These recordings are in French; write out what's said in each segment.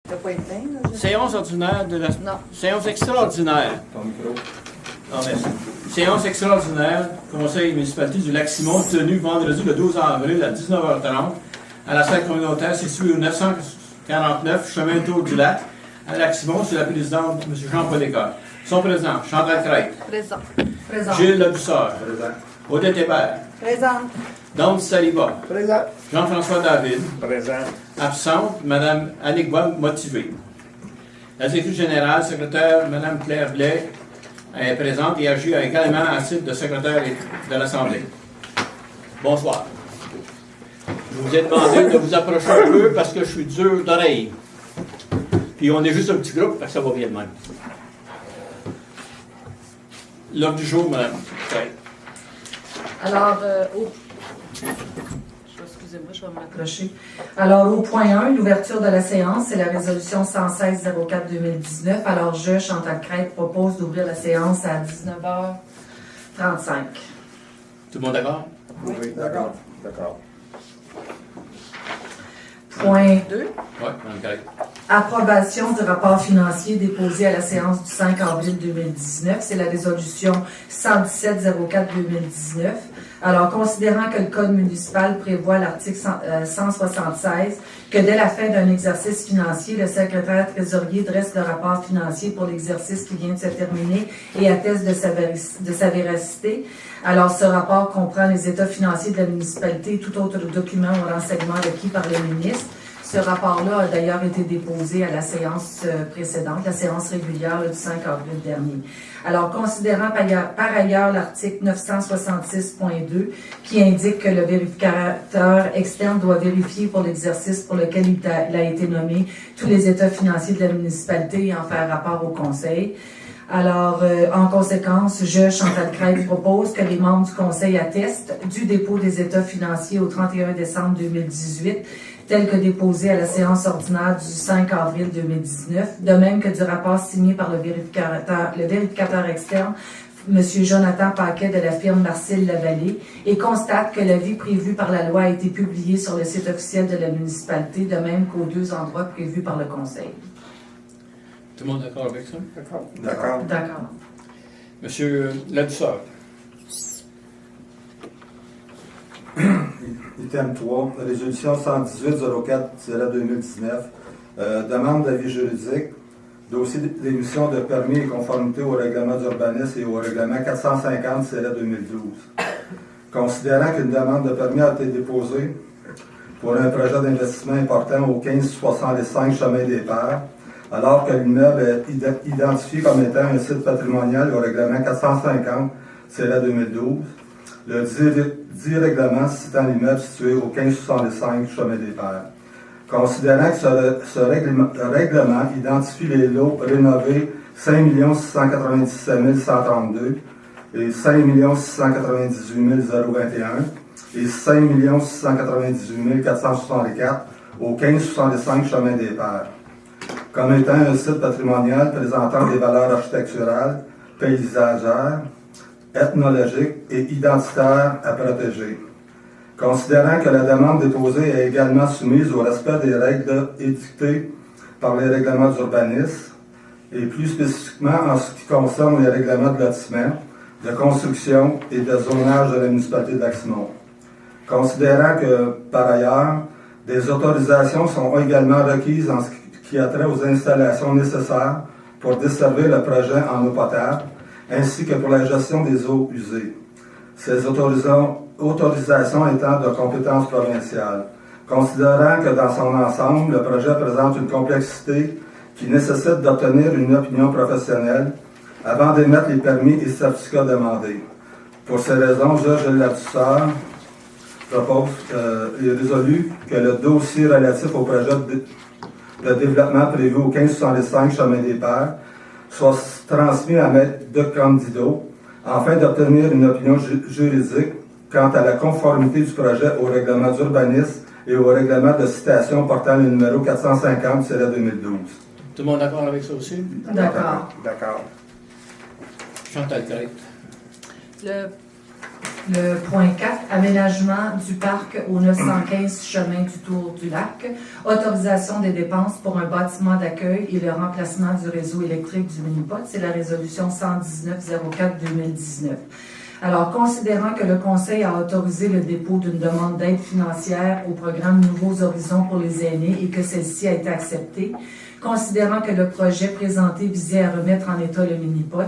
Ça doit pas être plein, là. Séance ordinaire de la... Non. Séance extraordinaire. Ton micro. Non, merci. Séance extraordinaire, Conseil municipalité du Lac-Simon, tenue vendredi le 12 avril à 19h30 à la salle communautaire située au 949 chemin Tour du Lac, à Lac-Simon, sur la présidente M. Jean-Paul École. Son président, Chantal Crête. Présent. Présent. Gilles Labousseur. Présent. Odette Hébert. Présente. Dante Saliba. Présent. Jean-François David. Présent. Absente, Mme Annick Bois, motivée. La secrétaire générale, secrétaire Mme Claire Blais, est présente et agit également à titre de secrétaire de l'Assemblée. Bonsoir. Je vous ai demandé de vous approcher un peu parce que je suis dur d'oreille. Puis on est juste un petit groupe, parce que ça va bien de même. L'ordre du jour, Mme Claire. Alors, excusez-moi, je vais me raccrocher. Alors, au point 1, l'ouverture de la séance, c'est la résolution 116-04-2019. Alors, je, Chantal Crête, propose d'ouvrir la séance à 19h35. Tout le monde d'accord? Oui, d'accord. D'accord. Point 2. Oui, Mme Claire. Approbation du rapport financier déposé à la séance du 5 avril 2019. C'est la résolution 117-04-2019. Alors, considérant que le Code municipal prévoit l'article 176, que dès la fin d'un exercice financier, le secrétaire trésorier dresse le rapport financier pour l'exercice qui vient de se terminer et atteste de sa véracité. Alors, ce rapport comprend les états financiers de la municipalité et tout autre document ou renseignement requis par le ministre. Ce rapport-là a d'ailleurs été déposé à la séance précédente, la séance régulière du 5 avril dernier. Alors, considérant par ailleurs l'article 966.2 qui indique que le vérificateur externe doit vérifier pour l'exercice pour lequel il a été nommé tous les états financiers de la municipalité et en faire rapport au conseil. Alors, en conséquence, je, Chantal Crête, propose que les membres du conseil attestent du dépôt des états financiers au 31 décembre 2018 tel que déposé à la séance ordinaire du 5 avril 2019, de même que du rapport signé par le vérificateur externe, M. Jonathan Paquet de la firme Marcille Lavallée, et constate que l'avis prévu par la loi a été publié sur le site officiel de la municipalité, de même qu'aux deux endroits prévus par le Conseil. Tout le monde d'accord avec ça? D'accord. D'accord. D'accord. Monsieur Labousseur. Item 3, résolution 118-04-2019, demande d'avis juridique, dossier d'émission de permis et conformité au règlement d'urbanisme et au règlement 450-2012. Considérant qu'une demande de permis a été déposée pour un projet d'investissement important au 1565 chemin des Pères, alors que l'immeuble est identifié comme étant un site patrimonial au règlement 450-2012, le dit règlement citant l'immeuble situé au 1565 chemin des Pères. Considérant que ce règlement identifie les lots rénovés 5 697 132 et 5 698 021 et 5 698 464 au 1565 chemin des Pères, comme étant un site patrimonial présentant des valeurs architecturales, paysagères, ethnologiques et identitaires à protéger. Considérant que la demande déposée est également soumise au respect des règles édictées par les règlements d'urbanisme, et plus spécifiquement en ce qui concerne les règlements de lotissement, de construction et de zonage de la municipalité de Lac-Simon. Considérant que, par ailleurs, des autorisations sont également requises en ce qui a trait aux installations nécessaires pour desservir le projet en eau potable, ainsi que pour la gestion des eaux usées. Ces autorisations étant de compétence provinciale. Considérant que dans son ensemble, le projet présente une complexité qui nécessite d'obtenir une opinion professionnelle avant d'émettre les permis et certificats demandés. Pour ces raisons, Gilles Labousseur propose et résolu que le dossier relatif au projet de développement prévu au 1565 chemin des Pères soit transmis à Maître de Candido afin d'obtenir une opinion juridique quant à la conformité du projet au règlement d'urbanisme et au règlement de citation portant le numéro 450-2012. Tout le monde d'accord avec ça aussi? D'accord. D'accord. Chantal Crête. Le point 4, aménagement du parc au 915 chemin du Tour du Lac, autorisation des dépenses pour un bâtiment d'accueil et le remplacement du réseau électrique du Minipot. C'est la résolution 119-04-2019. Alors, considérant que le Conseil a autorisé le dépôt d'une demande d'aide financière au programme Nouveaux Horizons pour les aînés et que celle-ci a été acceptée, considérant que le projet présenté visait à remettre en état le Minipot,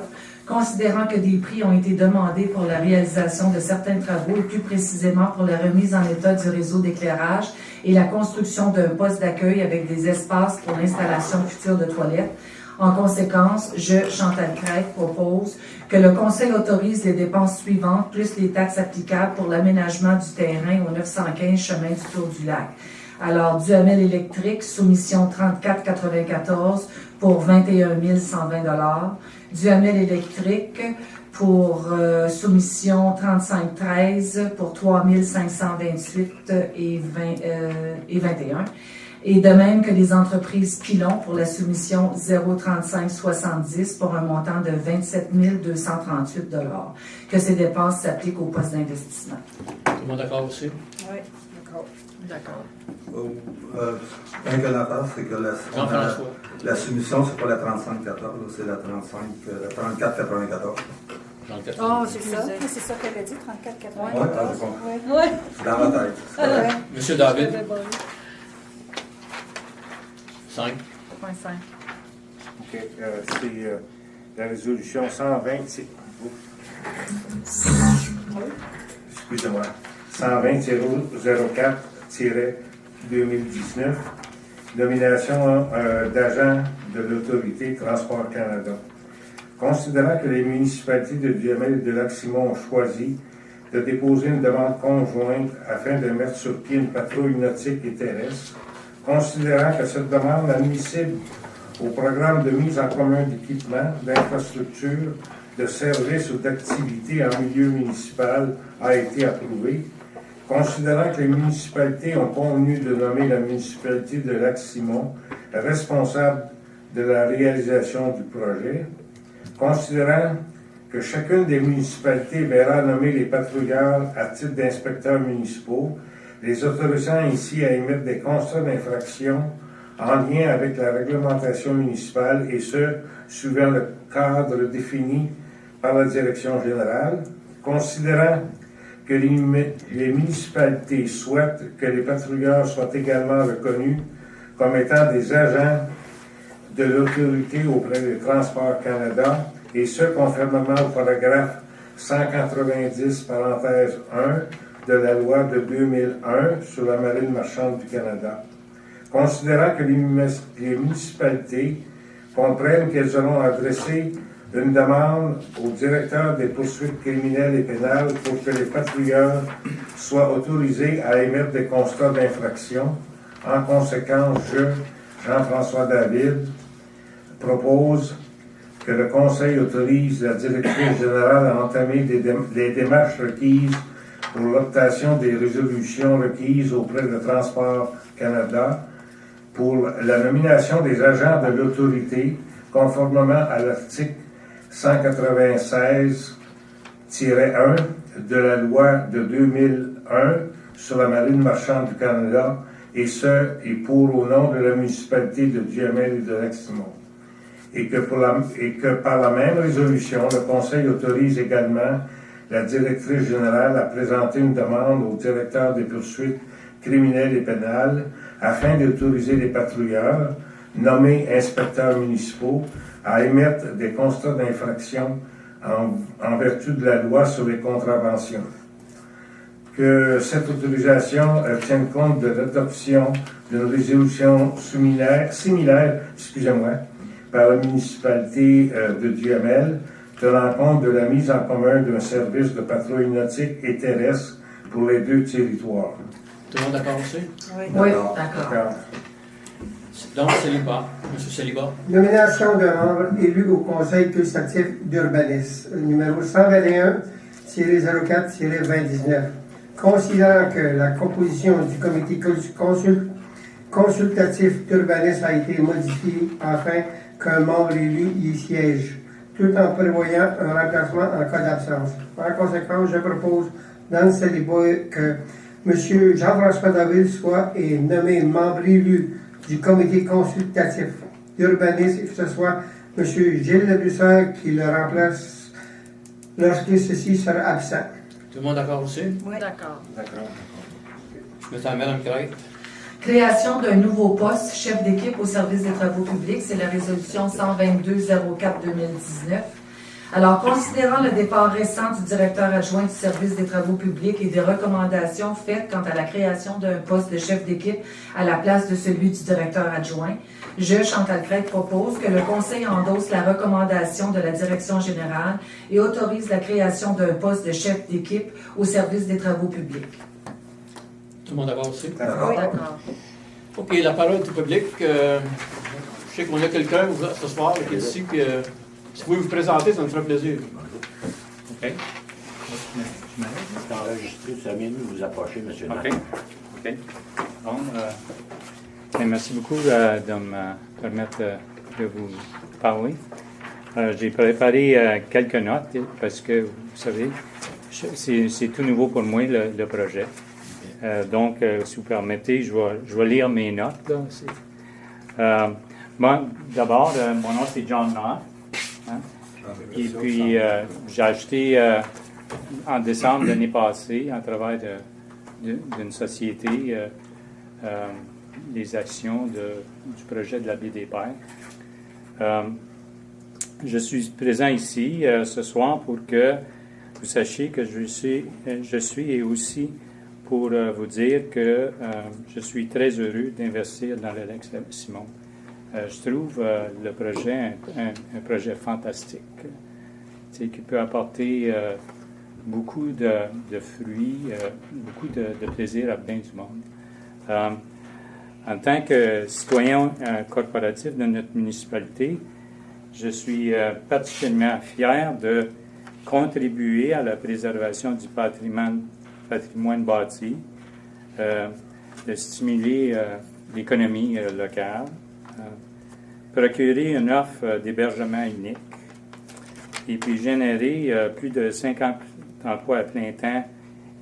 considérant que des prix ont été demandés pour la réalisation de certains travaux et plus précisément pour la remise en état du réseau d'éclairage et la construction d'un poste d'accueil avec des espaces pour l'installation future de toilettes. En conséquence, je, Chantal Craig, propose que le Conseil autorise les dépenses suivantes plus les taxes applicables pour l'aménagement du terrain au 915 chemin du Tour du Lac. Alors, Duhamel électrique, soumission 3494 pour 21 120 $. Duhamel électrique pour soumission 3513 pour 3 528 et 21. Et de même que les entreprises Pilon pour la soumission 03570 pour un montant de 27 238 $. Que ces dépenses s'appliquent au poste d'investissement. Tout le monde d'accord aussi? Oui, d'accord. D'accord. Un que la part, c'est que Jean-François. la soumission, c'est pas la 3514, c'est la 3494. Dans le 4. Oh, c'est ça. C'est ça qu'elle a dit, 34,94. Ouais, j'ai compris. Oui. C'est dans ma tête. C'est correct. Monsieur David, 5. 5. OK. C'est la résolution 120. Excusez-moi. 120-04-2019. Nomination d'agent de l'Autorité Transport Canada. Considérant que les municipalités de Duhamel et de Lac-Simon ont choisi de déposer une demande conjointe afin de mettre sur pied une patrouille nautique et terrestre, considérant que cette demande admissible au programme de mise en commun d'équipements, d'infrastructures, de services ou d'activités en milieu municipal a été approuvée, considérant que les municipalités ont convenu de nommer la municipalité de Lac-Simon responsable de la réalisation du projet, considérant que chacune des municipalités verra nommer les patrouilleurs à titre d'inspecteurs municipaux, les autorisant ainsi à émettre des constats d'infraction en lien avec la réglementation municipale et ce, suivant le cadre défini par la direction générale, considérant que les municipalités souhaitent que les patrouilleurs soient également reconnus comme étant des agents de l'autorité auprès de Transport Canada, et ce, conformément au paragraphe 190, parenthèse 1 de la loi de 2001 sur la marine marchande du Canada. Considérant que les municipalités comprennent qu'elles auront adressé une demande au directeur des poursuites criminelles et pénales pour que les patrouilleurs soient autorisés à émettre des constats d'infraction. En conséquence, je, Jean-François David, propose que le Conseil autorise la directrice générale à entamer les démarches requises pour l'obtention des résolutions requises auprès de Transport Canada pour la nomination des agents de l'autorité conformément à l'article 196-1 de la loi de 2001 sur la marine marchande du Canada, et ce, et pour au nom de la municipalité de Duhamel et de Lac-Simon. Et que par la même résolution, le Conseil autorise également la directrice générale à présenter une demande au directeur des poursuites criminelles et pénales afin d'autoriser les patrouilleurs nommés inspecteurs municipaux à émettre des constats d'infraction en vertu de la loi sur les contraventions. Que cette autorisation tienne compte de l'adoption d'une résolution similaire, par la municipalité de Duhamel, tenant compte de la mise en commun d'un service de patrouille nautique et terrestre pour les deux territoires. Tout le monde d'accord aussi? Oui, d'accord. Donc, Célibat. Monsieur Célibat. Nomination de membres élus au Conseil consultatif d'urbanisme, numéro 121-04-2019. Considérant que la composition du comité consultatif d'urbanisme a été modifiée afin qu'un membre élu y siège, tout en prévoyant un remplacement en cas d'absence. En conséquence, je propose dans le célibat que M. Jean-François David soit nommé membre élu du comité consultatif d'urbanisme et que ce soit M. Gilles Lebusser qui le remplace lorsque ceci sera absent. Tout le monde d'accord aussi? Oui. D'accord. D'accord. Madame Crête. Création d'un nouveau poste, chef d'équipe au service des travaux publics, c'est la résolution 122-04-2019. Alors, considérant le départ récent du directeur adjoint du service des travaux publics et des recommandations faites quant à la création d'un poste de chef d'équipe à la place de celui du directeur adjoint, je, Chantal Crête, propose que le Conseil endosse la recommandation de la direction générale et autorise la création d'un poste de chef d'équipe au service des travaux publics. Tout le monde d'accord aussi? D'accord. D'accord. OK, la parole est au public. Je sais qu'on a quelqu'un ce soir qui est ici. Si vous pouvez vous présenter, ça me ferait plaisir. OK. C'est enregistré, ça vient de vous approcher, M. OK. OK. Bon, merci beaucoup de me permettre de vous parler. J'ai préparé quelques notes parce que, vous savez, c'est tout nouveau pour moi, le projet. Donc, si vous permettez, je vais lire mes notes. Là. Bon, d'abord, mon nom, c'est John Knott. Hein? Et puis, j'ai acheté en décembre de l'année passée, en travers d'une société, les actions du projet de la Baie des Pères. Je suis présent ici ce soir pour que vous sachiez que je suis et aussi pour vous dire que je suis très heureux d'investir dans le Lac-Simon. Je trouve le projet un projet fantastique, qui peut apporter beaucoup de fruits, beaucoup de plaisir à bien du monde. En tant que citoyen corporatif de notre municipalité, je suis particulièrement fier de contribuer à la préservation du patrimoine bâti, de stimuler l'économie locale, procurer une offre d'hébergement unique et puis générer plus de 50 emplois à plein temps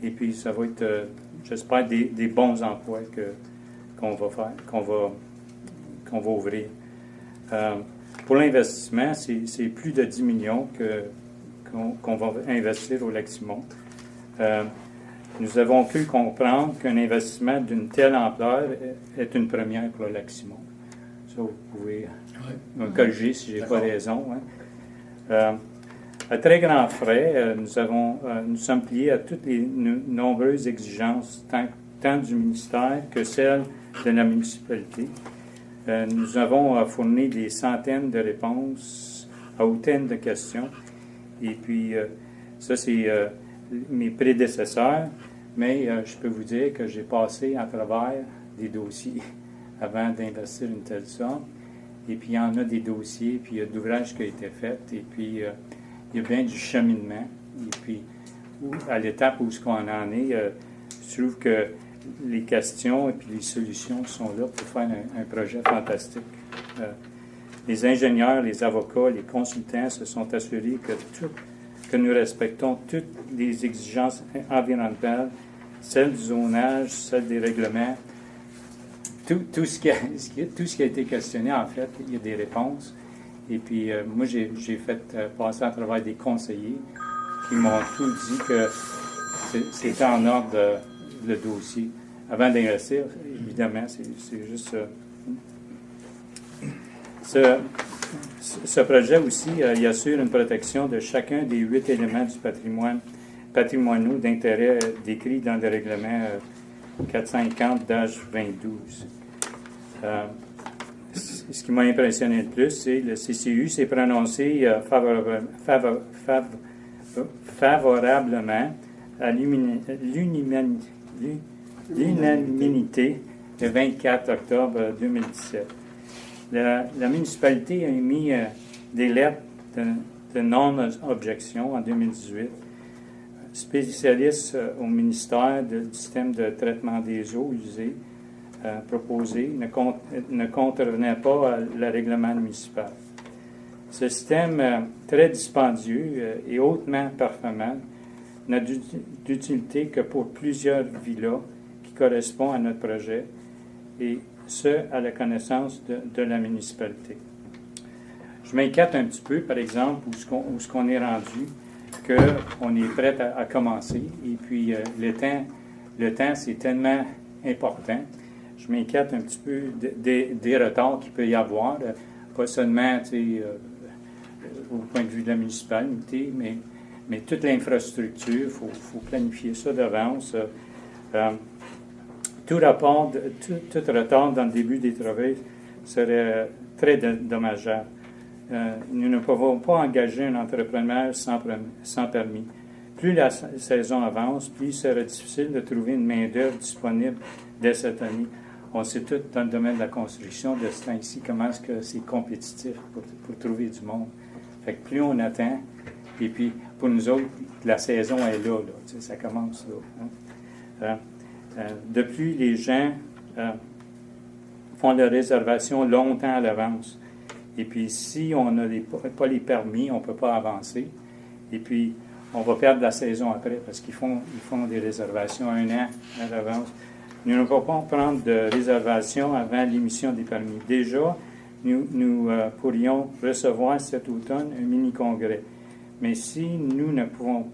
et puis ça va être, j'espère, des bons emplois qu'on va ouvrir. Pour l'investissement, c'est plus de 10 millions qu'on va investir au Lac-Simon. Nous avons pu comprendre qu'un investissement d'une telle ampleur est une première pour le Lac-Simon. Ça, vous pouvez me corriger si je n'ai pas raison. Hein. À très grands frais, nous sommes pliés à toutes les nombreuses exigences, tant du ministère que celles de la municipalité. Nous avons fourni des centaines de réponses à autant de questions. Et puis, ça, c'est mes prédécesseurs, mais je peux vous dire que j'ai passé à travers des dossiers avant d'investir une telle somme. Et puis, il y en a des dossiers, puis il y a de l'ouvrage qui a été fait, et puis il y a bien du cheminement. Et puis, à l'étape où ce qu'on en est, je trouve que les questions et puis les solutions sont là pour faire un projet fantastique. Les ingénieurs, les avocats, les consultants se sont assurés que nous respectons toutes les exigences environnementales, celles du zonage, celles des règlements. Tout ce qui a été questionné, en fait, il y a des réponses. Et puis, moi, j'ai fait passer à travers des conseillers qui m'ont tout dit que c'était en ordre le dossier. Avant d'investir, évidemment, c'est juste... Ce projet aussi, il assure une protection de chacun des 8 éléments du patrimoniaux d'intérêt décrits dans le règlement 450-22. Ce qui m'a impressionné le plus, c'est le CCU s'est prononcé favorablement à l'unanimité le 24 octobre 2017. La municipalité a émis des lettres de non-objection en 2018. Spécialistes au ministère du système de traitement des eaux usées proposé ne contrevenaient pas à le règlement municipal. Ce système très dispendieux et hautement performant n'a d'utilité que pour plusieurs villas qui correspondent à notre projet, et ce, à la connaissance de la municipalité. Je m'inquiète un petit peu, par exemple, où ce qu'on est rendu, qu'on est prêt à commencer, et puis le temps, c'est tellement important. Je m'inquiète un petit peu des retards qu'il peut y avoir, pas seulement au point de vue de la municipalité, mais toute l'infrastructure, il faut planifier ça d'avance. Tout retard dans le début des travaux serait très dommageable. Nous ne pouvons pas engager un entrepreneur sans permis. Plus la saison avance, plus il sera difficile de trouver une main-d'œuvre disponible dès cette année. On sait tout dans le domaine de la construction de ce temps-ci comment est-ce que c'est compétitif pour trouver du monde. Fait que plus on attend, et puis pour nous autres, la saison est là, ça commence là. De plus, les gens font leurs réservations longtemps à l'avance. Et puis, si on n'a pas les permis, on ne peut pas avancer. Et puis, on va perdre la saison après parce qu'ils font des réservations 1 an à l'avance. Nous ne pouvons pas prendre de réservation avant l'émission des permis. Déjà, nous pourrions recevoir cet automne un mini-congrès. Mais si nous ne pouvons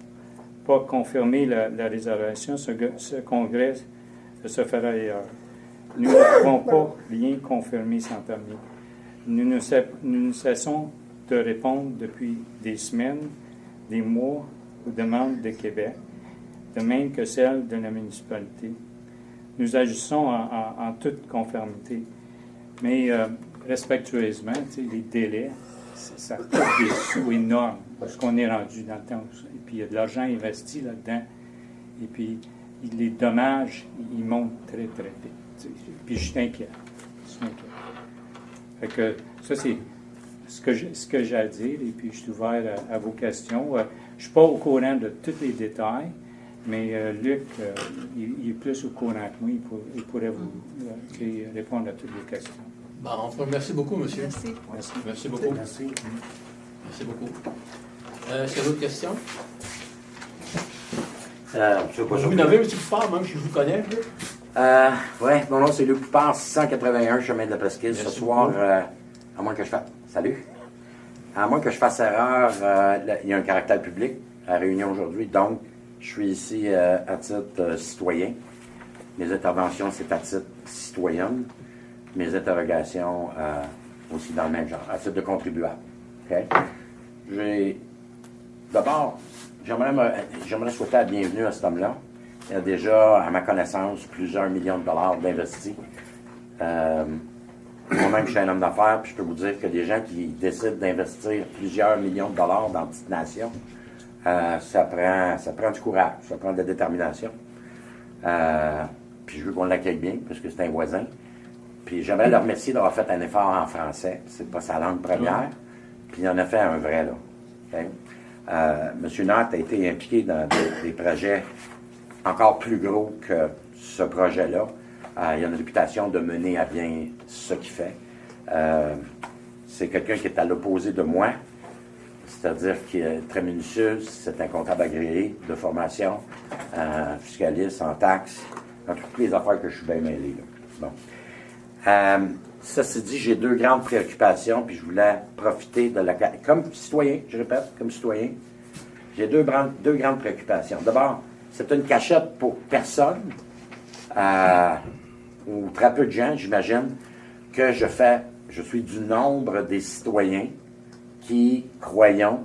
pas confirmer la réservation, ce congrès se fera ailleurs. Nous ne pouvons pas rien confirmer sans permis. Nous ne cessons de répondre depuis des semaines, des mois aux demandes de Québec, de même que celles de la municipalité. Nous agissons en toute conformité, mais respectueusement, les délais, ça coûte des sous énormes parce qu'on est rendu dans le temps. Et puis il y a de l'argent investi là-dedans. Et puis les dommages, ils montent très, très vite. Puis je suis inquiet. Fait que ça, c'est ce que j'ai à dire. Et puis je suis ouvert à vos questions. Je ne suis pas au courant de tous les détails, mais Luc, il est plus au courant que moi. Il pourrait vous répondre à toutes les questions. Bon, merci beaucoup, monsieur. Merci. Merci beaucoup. Merci. Merci beaucoup. Est-ce qu'il y a d'autres questions? Vous n'avez, M. Poupard, même si je vous connais. Oui, mon nom c'est Luc Poupard, 681 chemin de la Presqu'île. Ce soir, à moins que je fasse... Salut. À moins que je fasse erreur, il y a un caractère public à la réunion aujourd'hui, donc je suis ici à titre citoyen. Mes interventions, c'est à titre citoyenne. Mes interrogations aussi dans le même genre, à titre de contribuable. Okay? D'abord, j'aimerais souhaiter la bienvenue à cet homme-là. Il y a déjà, à ma connaissance, plusieurs millions de dollars d'investis. Moi-même, je suis un homme d'affaires, puis je peux vous dire que des gens qui décident d'investir plusieurs millions de dollars dans Petite Nation, ça prend du courage, ça prend de la détermination. Puis je veux qu'on l'accueille bien, parce que c'est un voisin. Puis j'aimerais le remercier d'avoir fait un effort en français. C'est pas sa langue première. Puis il en a fait un vrai, là. Okay? M. Nat a été impliqué dans des projets encore plus gros que ce projet-là. Il a une réputation de mener à bien ce qu'il fait. C'est quelqu'un qui est à l'opposé de moi, c'est-à-dire qu'il est très minutieux. C'est un comptable agréé de formation, fiscaliste en taxes, dans toutes les affaires que je suis bien mêlé. Là. Bon. Ceci dit, j'ai deux grandes préoccupations, puis je voulais profiter de la... Comme citoyen, je répète, comme citoyen, j'ai deux grandes préoccupations. D'abord, c'est une cachette pour personne, ou très peu de gens, j'imagine, que je suis du nombre des citoyens qui croyons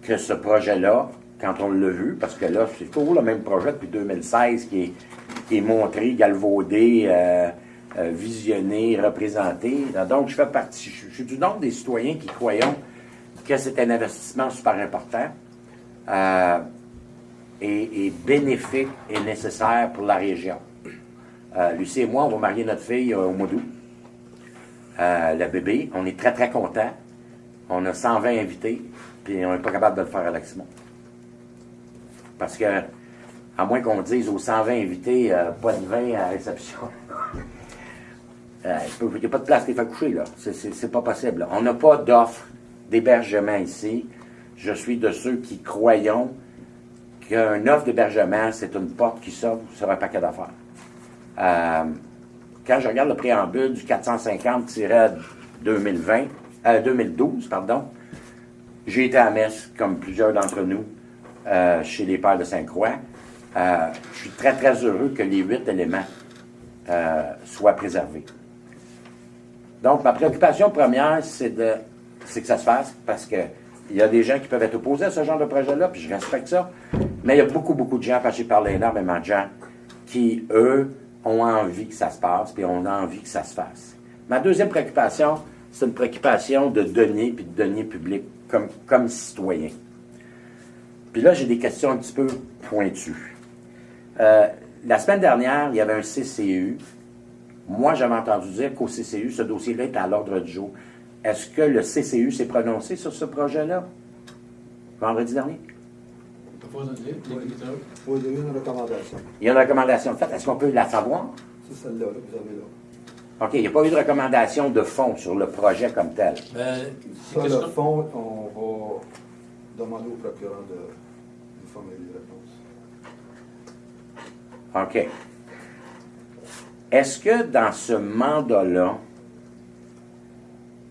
que ce projet-là, quand on l'a vu, parce que là, c'est toujours le même projet depuis 2016 qui est montré, galvaudé, visionné, représenté. Donc, je suis du nombre des citoyens qui croyons que c'est un investissement super important et bénéfique et nécessaire pour la région. Lucie et moi, on va marier notre fille au mois d'août. Le bébé, on est très, très contents. On a 120 invités, puis on n'est pas capable de le faire à Lac-Simon. Parce que, à moins qu'on dise aux 120 invités, pas de vin à la réception. Il n'y a pas de place les faire coucher, là. C'est pas possible. Là. On n'a pas d'offre d'hébergement ici, je suis de ceux qui croyons qu'une offre d'hébergement, c'est une porte qui s'ouvre sur un paquet d'affaires. Quand je regarde le préambule du 450-2012, j'ai été à Metz, comme plusieurs d'entre nous, chez les Pères de Sainte-Croix. Je suis très, très heureux que les 8 éléments soient préservés. Donc, ma préoccupation première, c'est que ça se fasse, parce qu'il y a des gens qui peuvent être opposés à ce genre de projet-là, puis je respecte ça. Mais il y a beaucoup, beaucoup de gens, parce que j'ai parlé énormément de gens, qui, eux, ont envie que ça se passe, puis ont envie que ça se fasse. Ma deuxième préoccupation, c'est une préoccupation de deniers, puis de deniers publics, comme citoyen. Puis là, j'ai des questions un petit peu pointues. La semaine dernière, il y avait un CCU. Moi, j'avais entendu dire qu'au CCU, ce dossier-là est à l'ordre du jour. Est-ce que le CCU s'est prononcé sur ce projet-là vendredi dernier? Oui, il y a eu une recommandation. Il y a une recommandation de fait. Est-ce qu'on peut la savoir? C'est celle-là que vous avez là. OK, il n'y a pas eu de recommandation de fond sur le projet comme tel. Ça, le fond, on va demander au procureur de nous formuler des réponses. OK. Est-ce que dans ce mandat-là,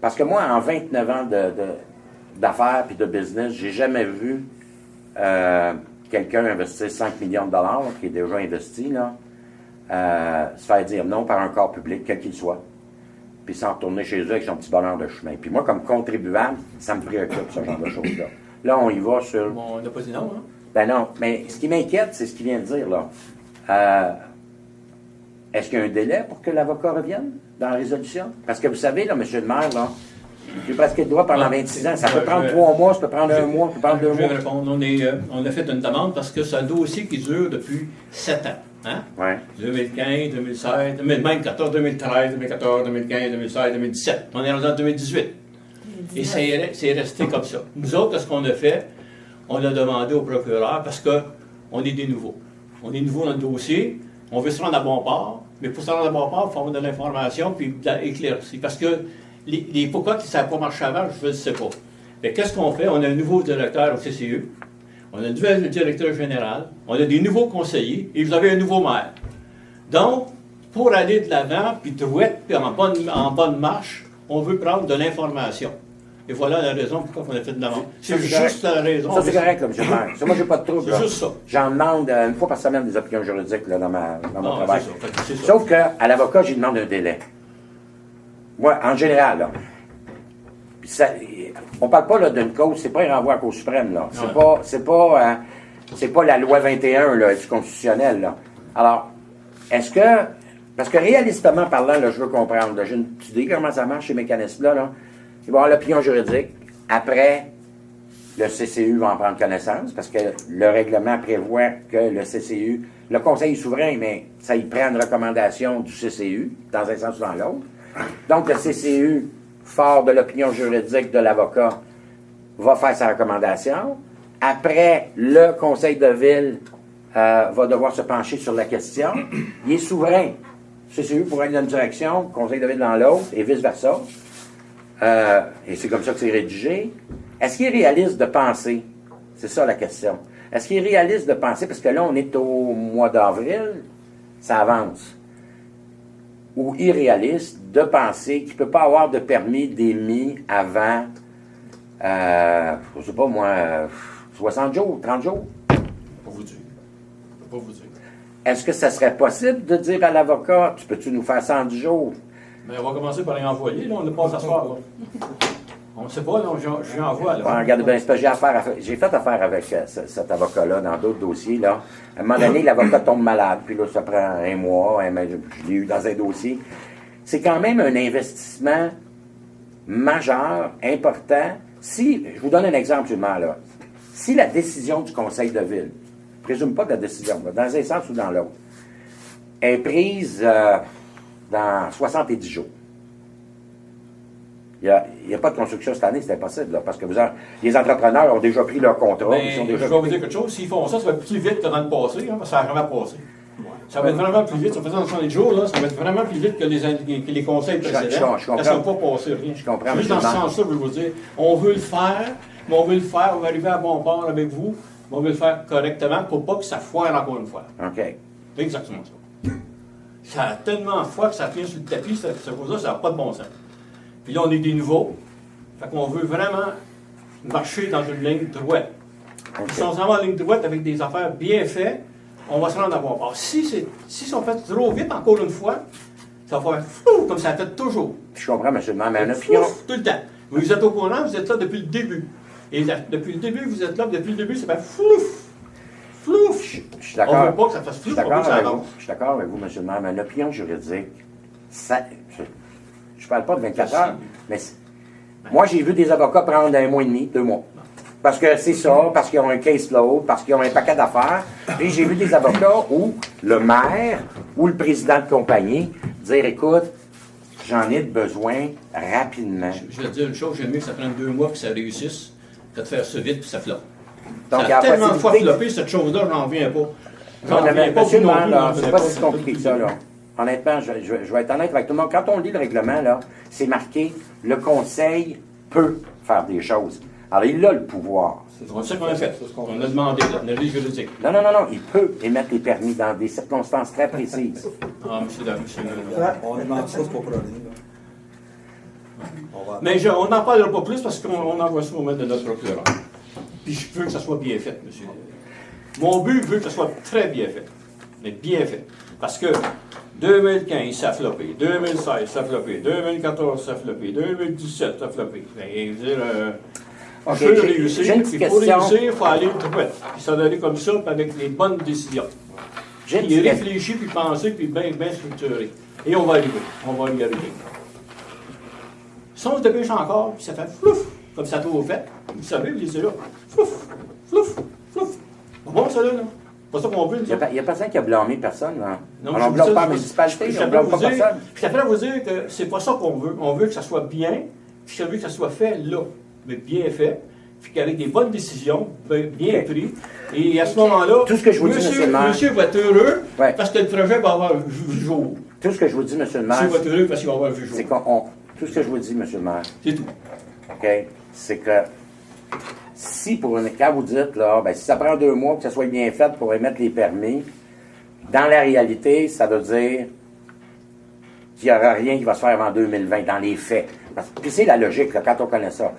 parce que moi, en 29 ans d'affaires et de business, j'ai jamais vu quelqu'un investir 5 millions de dollars, qui est déjà investi, là, se faire dire non par un corps public, quel qu'il soit, puis s'en retourner chez eux avec son petit bonheur de chemin. Puis moi, comme contribuable, ça me préoccupe, ce genre de choses-là. Là, on y va sur... Bon, on n'a pas dit non, hein? Ben non, mais ce qui m'inquiète, c'est ce qu'il vient de dire, là. Est-ce qu'il y a un délai pour que l'avocat revienne dans la résolution? Parce que vous savez, là, M. le maire, là, j'ai presque le droit pendant 26 ans. Ça peut prendre 3 mois, ça peut prendre 1 mois, ça peut prendre 2 Je vais mois. répondre. On a fait une demande parce que c'est un dossier qui dure depuis 7 ans. Hein? Ouais. 2015, 2016, même 2014, 2013, 2014, 2015, 2016, 2017. On est rendu en 2018. Et c'est resté comme ça. Nous autres, ce qu'on a fait, on a demandé au procureur parce qu'on est des nouveaux. On est nouveaux dans le dossier, on veut se rendre à bon port, mais pour se rendre à bon port, il faut avoir de l'information puis de l'éclaircie. Parce que pourquoi ça n'a pas marché avant, je ne sais pas. Mais qu'est-ce qu'on fait? On a un nouveau directeur au CCU, on a un nouvel directeur général, on a des nouveaux conseillers et vous avez un nouveau maire. Donc, pour aller de l'avant, puis trouette, puis en bonne marche, on veut prendre de l'information. Et voilà la raison pourquoi on a fait de l'avant. C'est juste la raison. Ça, c'est correct, là, M. le maire. Ça, moi, j'ai pas de trouble. C'est là. juste ça. J'en demande une fois par semaine des opinions juridiques là, dans mon travail. C'est ça. Sauf qu'à l'avocat, j'y demande un délai. Moi, en général, là. Puis ça, on parle pas là, d'une cause, c'est pas un renvoi à la Cour suprême, là. C'est pas la loi 21 là, du constitutionnel, là. Alors, est-ce que... Parce que réalistement parlant, là, je veux comprendre, là, j'ai une petite idée comment ça marche, ces mécanismes-là, là. Il va y avoir l'opinion juridique. Après, le CCU va en prendre connaissance, parce que le règlement prévoit que le CCU... Le Conseil est souverain, mais ça y prend une recommandation du CCU, dans un sens ou dans l'autre. Donc, le CCU, fort de l'opinion juridique de l'avocat, va faire sa recommandation. Après, le Conseil de ville va devoir se pencher sur la question. Il est souverain. Le CCU pourrait aller dans une direction, le Conseil de ville dans l'autre, et vice-versa. Et c'est comme ça que c'est rédigé. Est-ce qu'il est réaliste de penser? C'est ça la question. Est-ce qu'il est réaliste de penser, parce que là, on est au mois d'avril, ça avance, ou irréaliste de penser qu'il ne peut pas avoir de permis d'émis avant, je ne sais pas moi, 60 jours, 30 jours? Je ne peux pas vous dire. Je peux pas vous dire. Est-ce que ça serait possible de dire à l'avocat, tu peux-tu nous faire 110 jours? Mais on va commencer par les envoyer, là, on n'a pas à s'asseoir, là. On ne sait pas, là, je lui envoie, là. Bon, regardez bien, j'ai fait affaire avec cet avocat-là dans d'autres dossiers, là. À un moment donné, l'avocat tombe malade, puis là, ça prend 1 mois, je l'ai eu dans un dossier. C'est quand même un investissement majeur, important. Si, je vous donne un exemple, seulement, là. Si la décision du conseil de ville, je présume pas de la décision, là, dans un sens ou dans l'autre, est prise dans 70 jours, il n'y a pas de construction cette année, c'est impossible, là, parce que les entrepreneurs ont déjà pris leur contrat. Je vais vous dire quelque chose, s'ils font ça, ça va plus vite que dans le passé, hein, parce que ça a vraiment passé. Ça va être vraiment plus vite. Ça faisait 70 jours, là, ça va être vraiment plus vite que les conseils précédents. Je comprends. Ça ne va pas passer rien. Je comprends, Juste dans ce sens-là, je veux vous dire, on veut le faire, mais on veut le faire, on va arriver à bon port avec vous, mais on veut le faire correctement pour pas que ça foire encore une fois. OK. C'est exactement ça. Ça a tellement foire que ça vient sur le tapis, cette chose-là, ça n'a pas de bon sens. Puis là, on est des nouveaux. Fait qu'on veut vraiment marcher dans une ligne droite. OK. Si on s'en va en ligne droite avec des affaires bien faites, on va se rendre à bon port. Si on fait trop vite, encore une fois, ça va faire flou, comme ça fait toujours. Je comprends, M. le maire, mais une opinion. Flouf, tout le temps. Vous êtes au courant, vous êtes là depuis le début. Et depuis le début, vous êtes là, depuis le début, ça fait flouf, flouf. Je suis On ne d'accord. veut pas que ça fasse Je suis flouf, on veut que ça d'accord avec vous. avance. Je suis d'accord avec vous, M. le maire, mais une opinion juridique, ça, je ne parle pas de 24 heures, mais moi, j'ai vu des avocats prendre 1 mois et demi, 2 mois. Parce que c'est ça, parce qu'ils ont un caseload, parce qu'ils ont un paquet d'affaires. Et j'ai vu des avocats où le maire ou le président de compagnie dire, écoute, j'en ai besoin rapidement. Je vais te dire une chose, j'aime mieux que ça prenne 2 mois que ça réussisse que de faire ça vite puis ça floppe. Donc, Ça il y a a tellement de fois possibilité- floppé, cette chose-là, j'en reviens pas. J'en Non, mais reviens pas, monsieur vous le non maire, plus, là, hein, c'est vous pas n'avez si compliqué que ça, là. Honnêtement, je vais être honnête avec tout le monde. Quand on lit le règlement, là, c'est marqué « Le conseil peut faire des choses ». Alors, il a le pouvoir. C'est ça qu'on a fait. On a demandé, là, une liste juridique. Non, il peut émettre les permis dans des circonstances très précises. Ah, monsieur. On demande ça pour problème. Mais on n'en parlera pas plus parce qu'on envoie ça au maître de notre procureur. Puis je veux que ça soit bien fait, monsieur. Mon but veut que ça soit très bien fait. Mais bien fait. Parce que 2015, ça a floppé. 2016, ça a floppé. 2014, ça a floppé. 2017, ça a floppé. Je veux dire, Ok, je veux j'ai réussir. une petite Puis pour question. réussir, il faut aller droit. Puis ça doit aller comme ça, puis avec les bonnes décisions. J'ai une Puis petite question. réfléchir, puis penser, puis bien structuré. Et on va arriver. On va y arriver. Si on se dépêche encore, puis ça fait flouf, comme ça a toujours fait, vous savez, vous laissez là, flouf, flouf, flouf. Bon, ça là, non? C'est pas ça qu'on veut, nous autres. Il n'y a personne qui a blâmé personne, là. Non, On je ne vous blâme dis pas ça, la municipalité, je on ne blâme pas personne. suis appelé à vous dire que c'est pas ça qu'on veut. On veut que ça soit bien, puis je veux que ça soit fait là, mais bien fait, puis qu'avec des bonnes décisions, bien Ok. prises. Et à ce moment-là, Tout ce que je vous dis, monsieur le maire. monsieur va être heureux Ouais. parce que le projet va avoir vu le jour. Tout ce que je vous dis, M. le maire, Monsieur va être heureux parce qu'il va avoir vu le jour. c'est qu'on... Tout ce que je vous dis, M. le maire, C'est tout. OK, c'est que si quand vous dites, là, ben, si ça prend 2 mois que ça soit bien fait pour émettre les permis, dans la réalité, ça veut dire qu'il n'y aura rien qui va se faire avant 2020, dans les faits. Puis c'est la logique, là, quand on connaît ça.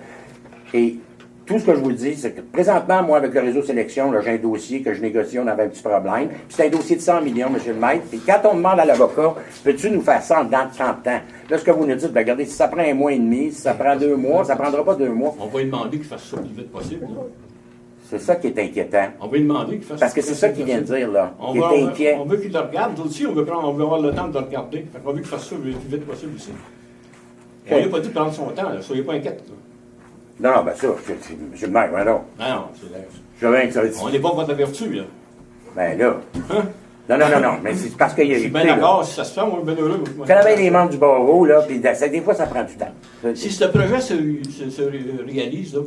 Et tout ce que je vous dis, c'est que présentement, moi, avec le réseau sélection, là, j'ai un dossier que je négocie, on avait un petit problème. Puis c'est un dossier de 100 millions, M. le maître. Puis quand on demande à l'avocat, peux-tu nous faire ça en dedans de 30 ans? Là, ce que vous nous dites, ben, regardez, si ça prend 1 mois et demi, si ça prend 2 mois, ça ne prendra pas 2 mois. On va lui demander qu'il fasse ça le plus vite possible. Là. C'est ça qui est inquiétant. On va lui demander qu'il fasse Parce que c'est ça qu'il vient de dire, là. On Il veut, est inquiet. on veut qu'il le regarde. Nous aussi, on veut avoir le temps de le regarder. On veut qu'il fasse ça le plus vite possible aussi. On lui a pas dit de prendre son temps. Là. Soyez pas inquiets. Là. Non, ben ça, monsieur le maire, ben non. Non, c'est Je veux bien que ça va on n'est pas contre la vertu. Là. Ben là. Hein? Non, mais c'est parce qu'il y a Je suis bien écoutez, là, d'accord. Si ça se fait, on est bien heureux. vous connaissez les membres du barreau, là, puis des fois, ça prend du temps. Si ce projet se réalise, là,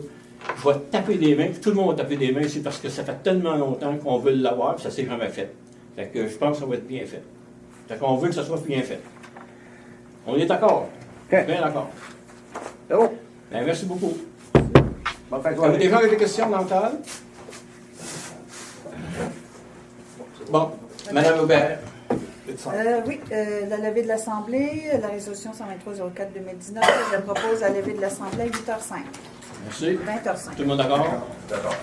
je vais taper des mains, puis tout le monde va taper des mains, c'est parce que ça fait tellement longtemps qu'on veut l'avoir, puis ça s'est jamais fait. Fait que je pense que ça va être bien fait. Fait qu'on veut que ça soit bien fait. On est d'accord. OK. Bien d'accord. C'est bon. Ben, merci beaucoup. Bonne fin de Avez-vous soirée. des gens avec des questions dans le cadre? Bon, Madame Aubert. Oui, la levée de l'Assemblée, la résolution 123-04-2019, je propose la levée de l'Assemblée à 8h05. Merci. 20h05. Tout le monde d'accord? D'accord.